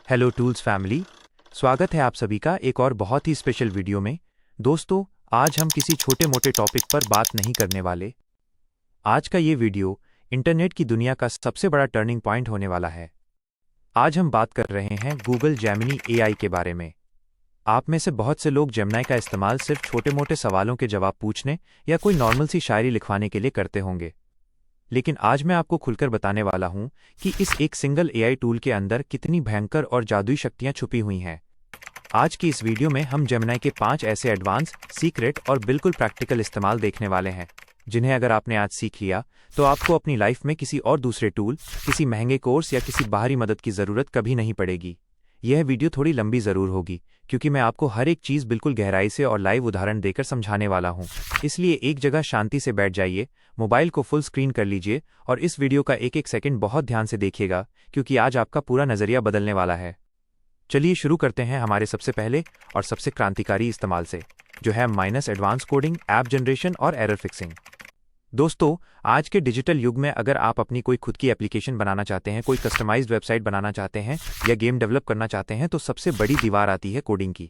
Hello tools family. स्वागत है आप सभी का एक और बहुत ही स्पेशल वीडियो में। दोस्तों, आज हम किसी छोटे मोटे टॉपिक पर बात नहीं करने वाले। आज का ये वीडियो इंटरनेट की दुनिया का सबसे बड़ा टर्निंग पॉइंट होने वाला है। आज हम बात कर रहे हैं गूगल जेमिनी एआई के बारे में। आप में से बहुत से लोग जेमिनी का इस्तेमाल सिर्फ छोटे मोटे सवालों के जवाब पूछने या कोई नॉर्मल सी शायरी लिखवाने के लिए करते होंगे, लेकिन आज मैं आपको खुलकर बताने वाला हूं कि इस एक सिंगल एआई टूल के अंदर कितनी भयंकर और जादुई शक्तियां छुपी हुई हैं। आज की इस वीडियो में हम जेमिनी के 5 ऐसे एडवांस, सीक्रेट और बिल्कुल प्रैक्टिकल इस्तेमाल देखने वाले हैं, जिन्हें अगर आपने आज सीख लिया तो आपको अपनी लाइफ में किसी और दूसरे टूल, किसी महंगे कोर्स या किसी बाहरी मदद की ज़रूरत कभी नहीं पड़ेगी। यह वीडियो थोड़ी लंबी ज़रूर होगी, क्योंकि मैं आपको हर एक चीज़ बिल्कुल गहराई से और लाइव उदाहरण देकर समझाने वाला हूं। इसलिए एक जगह शांति से बैठ जाइए, मोबाइल को फुल स्क्रीन कर लीजिए और इस वीडियो का एक एक सेकंड बहुत ध्यान से देखिएगा, क्योंकि आज आपका पूरा नज़रिया बदलने वाला है। चलिए शुरू करते हैं हमारे सबसे पहले और सबसे क्रांतिकारी इस्तेमाल से, जो है minus advance coding, app generation और एरर फिक्सिंग। दोस्तों, आज के डिजिटल युग में अगर आप अपनी कोई खुद की एप्लीकेशन बनाना चाहते हैं, कोई कस्टमाइज्ड वेबसाइट बनाना चाहते हैं या गेम डेवलप करना चाहते हैं, तो सबसे बड़ी दीवार आती है कोडिंग की।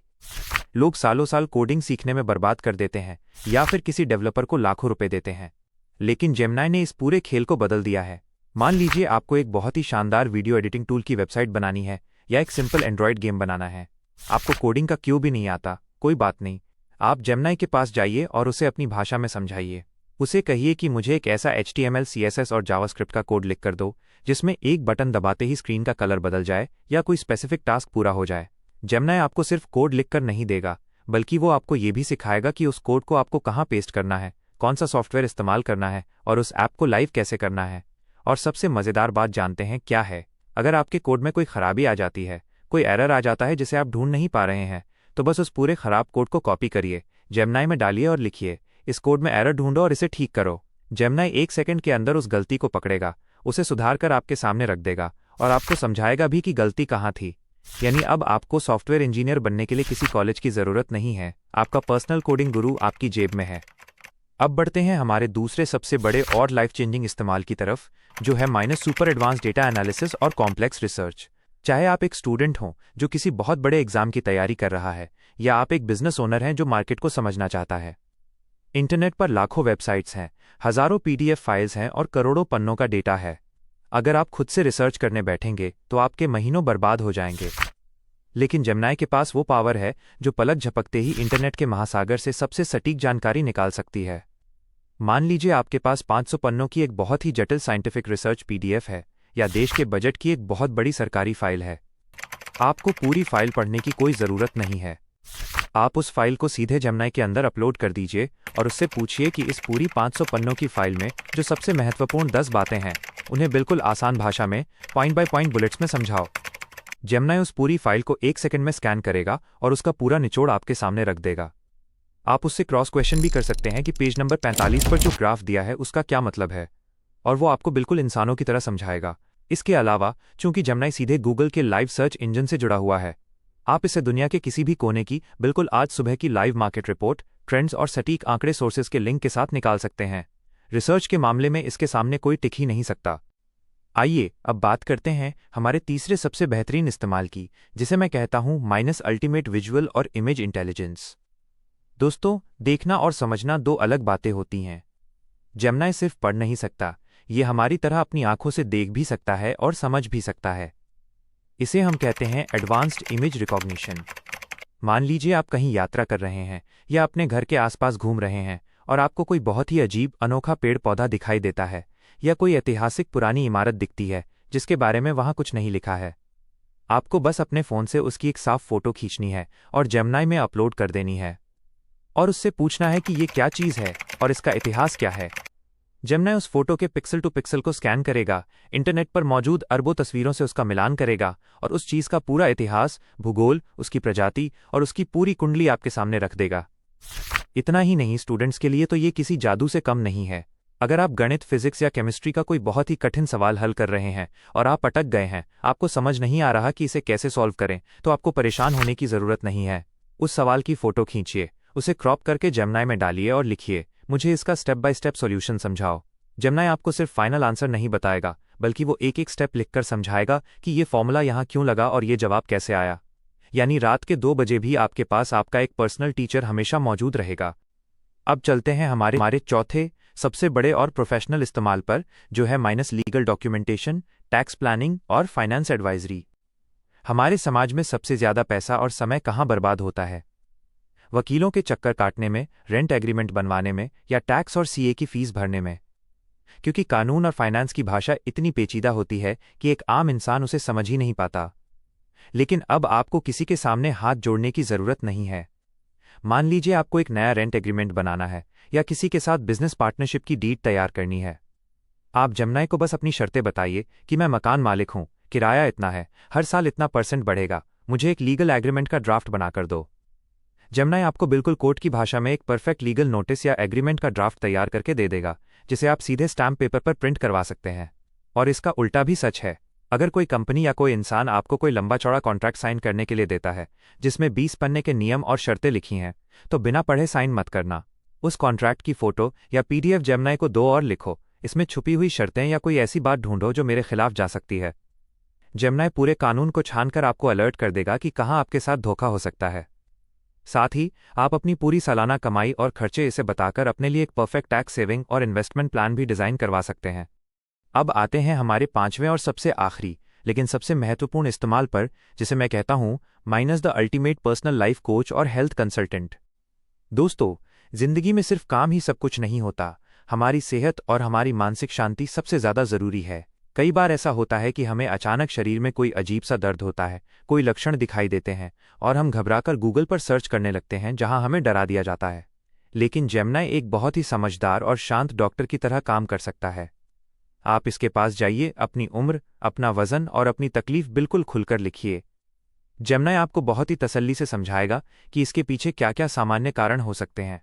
लोग सालों साल कोडिंग सीखने में बर्बाद कर देते हैं या फिर किसी डेवलपर को लाखों रुपए देते हैं, लेकिन जेमिनी ने इस पूरे खेल को बदल दिया है। मान लीजिए आपको एक बहुत ही शानदार वीडियो एडिटिंग टूल की वेबसाइट बनानी है या एक सिंपल एंड्रॉयड गेम बनाना है। आपको कोडिंग का क्यों भी नहीं आता, कोई बात नहीं, आप जेमिनी के पास जाइए और उसे अपनी भाषा में समझाइए। उसे कहिए कि मुझे एक ऐसा HTML, CSS और जावास्क्रिप्ट का कोड लिख कर दो जिसमें एक बटन दबाते ही स्क्रीन का कलर बदल जाए या कोई स्पेसिफिक टास्क पूरा हो जाए। जेमिनी आपको सिर्फ कोड लिखकर नहीं देगा, बल्कि वो आपको ये भी सिखाएगा कि उस कोड को आपको कहाँ पेस्ट करना है, कौन सा सॉफ्टवेयर इस्तेमाल करना है और उस ऐप को लाइव कैसे करना है। और सबसे मज़ेदार बात जानते हैं क्या है? अगर आपके कोड में कोई खराबी आ जाती है, कोई एरर आ जाता है जिसे आप ढूंढ नहीं पा रहे हैं, तो बस उस पूरे खराब कोड को कॉपी करिए, जेमिनी में डालिए और लिखिए, इस कोड में एरर ढूंढो और इसे ठीक करो। जेमिनी 1 सेकंड के अंदर उस गलती को पकड़ेगा, उसे सुधार कर आपके सामने रख देगा और आपको समझाएगा भी कि गलती कहाँ थी। यानी अब आपको सॉफ्टवेयर इंजीनियर बनने के लिए किसी कॉलेज की ज़रूरत नहीं है, आपका पर्सनल कोडिंग गुरु आपकी जेब में है। अब बढ़ते हैं हमारे दूसरे सबसे बड़े और लाइफ चेंजिंग इस्तेमाल की तरफ, जो है minus super advance data analysis और कॉम्प्लेक्स रिसर्च। चाहे आप एक स्टूडेंट हों जो किसी बहुत बड़े एग्जाम की तैयारी कर रहा है, या आप एक बिजनेस ओनर हैं जो मार्केट को समझना चाहता है। इंटरनेट पर लाखों वेबसाइट्स हैं, हजारों PDF फाइल्स हैं और करोड़ों पन्नों का डेटा है। अगर आप खुद से रिसर्च करने बैठेंगे तो आपके महीनों बर्बाद हो जाएंगे। लेकिन जेमिनी के पास वो पावर है जो पलक झपकते ही इंटरनेट के महासागर से सबसे सटीक जानकारी निकाल सकती है। मान लीजिए आपके पास 500 पन्नों की एक बहुत ही जटिल साइंटिफिक रिसर्च PDF है, या देश के बजट की एक बहुत बड़ी सरकारी फाइल है। आपको पूरी फाइल पढ़ने की कोई ज़रूरत नहीं है। आप उस फाइल को सीधे जेमिनी के अंदर अपलोड कर दीजिए और उससे पूछिए कि इस पूरी 500 पन्नों की फाइल में जो सबसे महत्वपूर्ण 10 बातें हैं, उन्हें बिल्कुल आसान भाषा में पॉइंट बाय पॉइंट बुलेट्स में समझाओ। जेमिनी उस पूरी फाइल को 1 सेकंड में स्कैन करेगा और उसका पूरा निचोड़ आपके सामने रख देगा। आप उससे क्रॉस क्वेश्चन भी कर सकते हैं कि पेज नंबर 45 पर जो ग्राफ दिया है उसका क्या मतलब है, और वो आपको बिल्कुल इंसानों की तरह समझाएगा। इसके अलावा, चूंकि जेमिनी सीधे गूगल के लाइव सर्च इंजन से जुड़ा हुआ है, आप इसे दुनिया के किसी भी कोने की बिल्कुल आज सुबह की लाइव मार्केट रिपोर्ट, ट्रेंड्स और सटीक आंकड़े सोर्सेज के लिंक के साथ निकाल सकते हैं। रिसर्च के मामले में इसके सामने कोई टिक ही नहीं सकता। आइए अब बात करते हैं हमारे तीसरे सबसे बेहतरीन इस्तेमाल की, जिसे मैं कहता हूं माइनस अल्टीमेट विजुअल और इमेज इंटेलिजेंस। दोस्तों, देखना और समझना दो अलग बातें होती हैं। जेमिनी सिर्फ पढ़ नहीं सकता, ये हमारी तरह अपनी आंखों से देख भी सकता है और समझ भी सकता है। इसे हम कहते हैं एडवांस्ड इमेज रिकॉग्निशन। मान लीजिए आप कहीं यात्रा कर रहे हैं या अपने घर के आसपास घूम रहे हैं और आपको कोई बहुत ही अजीब अनोखा पेड़ पौधा दिखाई देता है, या कोई ऐतिहासिक पुरानी इमारत दिखती है जिसके बारे में वहां कुछ नहीं लिखा है। आपको बस अपने फ़ोन से उसकी एक साफ फोटो खींचनी है और जेमिनी में अपलोड कर देनी है, और उससे पूछना है कि ये क्या चीज़ है और इसका इतिहास क्या है। जेमिनी उस फोटो के पिक्सल टू पिक्सल को स्कैन करेगा, इंटरनेट पर मौजूद अरबों तस्वीरों से उसका मिलान करेगा और उस चीज़ का पूरा इतिहास, भूगोल, उसकी प्रजाति और उसकी पूरी कुंडली आपके सामने रख देगा। इतना ही नहीं, स्टूडेंट्स के लिए तो ये किसी जादू से कम नहीं है। अगर आप गणित, फिजिक्स या केमिस्ट्री का कोई बहुत ही कठिन सवाल हल कर रहे हैं और आप अटक गए हैं, आपको समझ नहीं आ रहा कि इसे कैसे सॉल्व करें, तो आपको परेशान होने की ज़रूरत नहीं है। उस सवाल की फ़ोटो खींचिए, उसे क्रॉप करके जेमिनी में डालिए और लिखिए, मुझे इसका स्टेप बाय स्टेप सॉल्यूशन समझाओ। जेमिनी आपको सिर्फ फाइनल आंसर नहीं बताएगा, बल्कि वो एक एक स्टेप लिखकर समझाएगा कि ये फॉर्मूला यहाँ क्यों लगा और ये जवाब कैसे आया। यानी रात के 2 बजे भी आपके पास आपका एक पर्सनल टीचर हमेशा मौजूद रहेगा। अब चलते हैं हमारे चौथे सबसे बड़े और प्रोफेशनल इस्तेमाल पर, जो है minus legal documentation, tax planning और फाइनेंस एडवाइजरी। हमारे समाज में सबसे ज्यादा पैसा और समय कहाँ बर्बाद होता है? वकीलों के चक्कर काटने में, रेंट एग्रीमेंट बनवाने में या टैक्स और सीए की फीस भरने में। क्योंकि कानून और फाइनेंस की भाषा इतनी पेचीदा होती है कि एक आम इंसान उसे समझ ही नहीं पाता। लेकिन अब आपको किसी के सामने हाथ जोड़ने की जरूरत नहीं है। मान लीजिए आपको एक नया रेंट एग्रीमेंट बनाना है या किसी के साथ बिजनेस पार्टनरशिप की डीड तैयार करनी है। आप जमनाई को बस अपनी शर्तें बताइए कि मैं मकान मालिक हूं, किराया इतना है, हर साल इतना % बढ़ेगा, मुझे एक लीगल एग्रीमेंट का ड्राफ्ट बनाकर दो। जमनाई आपको बिल्कुल कोर्ट की भाषा में एक परफेक्ट लीगल नोटिस या एग्रीमेंट का ड्राफ्ट तैयार करके दे देगा, जिसे आप सीधे स्टैम्प पेपर पर प्रिंट करवा सकते हैं। और इसका उल्टा भी सच है। अगर कोई कंपनी या कोई इंसान आपको कोई लंबा चौड़ा कॉन्ट्रैक्ट साइन करने के लिए देता है, जिसमें 20 पन्ने के नियम और शर्तें लिखी हैं, तो बिना पढ़े साइन मत करना। उस कॉन्ट्रैक्ट की फोटो या PDF जमनाई को दो और लिखो, इसमें छुपी हुई शर्तें या कोई ऐसी बात ढूंढो जो मेरे खिलाफ जा सकती है। जमनाई पूरे कानून को छानकर आपको अलर्ट कर देगा कि कहाँ आपके साथ धोखा हो सकता है। साथ ही आप अपनी पूरी सालाना कमाई और खर्चे इसे बताकर अपने लिए एक परफेक्ट टैक्स सेविंग और इन्वेस्टमेंट प्लान भी डिजाइन करवा सकते हैं। अब आते हैं हमारे पांचवें और सबसे आखिरी लेकिन सबसे महत्वपूर्ण इस्तेमाल पर, जिसे मैं कहता हूं minus the ultimate personal life coach और हेल्थ कंसल्टेंट। दोस्तों, जिंदगी में सिर्फ काम ही सब कुछ नहीं होता। हमारी सेहत और हमारी मानसिक शांति सबसे ज्यादा जरूरी है। कई बार ऐसा होता है कि हमें अचानक शरीर में कोई अजीब सा दर्द होता है, कोई लक्षण दिखाई देते हैं और हम घबराकर गूगल पर सर्च करने लगते हैं, जहां हमें डरा दिया जाता है। लेकिन जेमिनी एक बहुत ही समझदार और शांत डॉक्टर की तरह काम कर सकता है। आप इसके पास जाइए, अपनी उम्र, अपना वजन और अपनी तकलीफ बिल्कुल खुलकर लिखिए। जेमिनी आपको बहुत ही तसल्ली से समझाएगा कि इसके पीछे क्या क्या सामान्य कारण हो सकते हैं,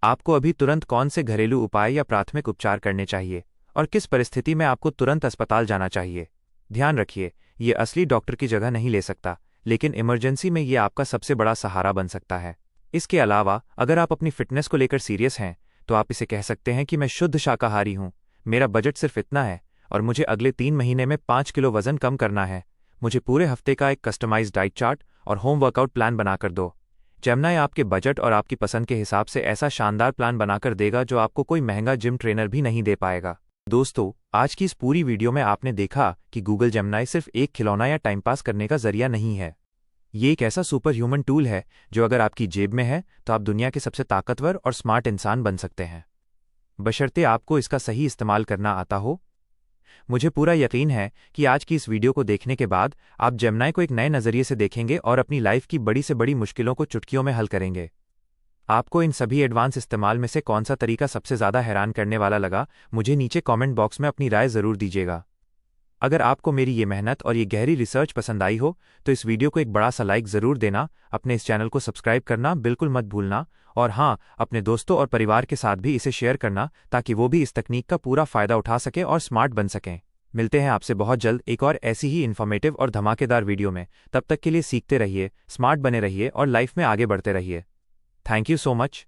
आपको अभी तुरंत कौन से घरेलू उपाय या प्राथमिक उपचार करने चाहिए और किस परिस्थिति में आपको तुरंत अस्पताल जाना चाहिए। ध्यान रखिए, ये असली डॉक्टर की जगह नहीं ले सकता, लेकिन इमरजेंसी में ये आपका सबसे बड़ा सहारा बन सकता है। इसके अलावा अगर आप अपनी फिटनेस को लेकर सीरियस हैं, तो आप इसे कह सकते हैं कि मैं शुद्ध शाकाहारी हूं, मेरा बजट सिर्फ इतना है और मुझे अगले 3 महीने में 5 किलो वजन कम करना है। मुझे पूरे हफ्ते का एक कस्टमाइज्ड डाइट चार्ट और होम वर्कआउट प्लान बनाकर दो। जेमिनी आपके बजट और आपकी पसंद के हिसाब से ऐसा शानदार प्लान बनाकर देगा जो आपको कोई महंगा जिम ट्रेनर भी नहीं दे पाएगा। दोस्तों, आज की इस पूरी वीडियो में आपने देखा कि गूगल जेमिनी सिर्फ एक खिलौना या टाइम पास करने का जरिया नहीं है। ये एक ऐसा सुपर ह्यूमन टूल है जो अगर आपकी जेब में है तो आप दुनिया के सबसे ताकतवर और स्मार्ट इंसान बन सकते हैं, बशर्ते आपको इसका सही इस्तेमाल करना आता हो। मुझे पूरा यकीन है कि आज की इस वीडियो को देखने के बाद आप जेमिनी को एक नए नज़रिए से देखेंगे और अपनी लाइफ की बड़ी से बड़ी मुश्किलों को चुटकियों में हल करेंगे। आपको इन सभी एडवांस इस्तेमाल में से कौन सा तरीका सबसे ज़्यादा हैरान करने वाला लगा, मुझे नीचे कमेंट बॉक्स में अपनी राय ज़रूर दीजिएगा। अगर आपको मेरी ये मेहनत और ये गहरी रिसर्च पसंद आई हो तो इस वीडियो को एक बड़ा सा लाइक ज़रूर देना, अपने इस चैनल को सब्सक्राइब करना बिल्कुल मत भूलना और हाँ, अपने दोस्तों और परिवार के साथ भी इसे शेयर करना ताकि वो भी इस तकनीक का पूरा फ़ायदा उठा सकें और स्मार्ट बन सकें। मिलते हैं आपसे बहुत जल्द एक और ऐसी ही इन्फॉर्मेटिव और धमाकेदार वीडियो में। तब तक के लिए सीखते रहिए, स्मार्ट बने रहिए और लाइफ में आगे बढ़ते रहिए। Thank you so much.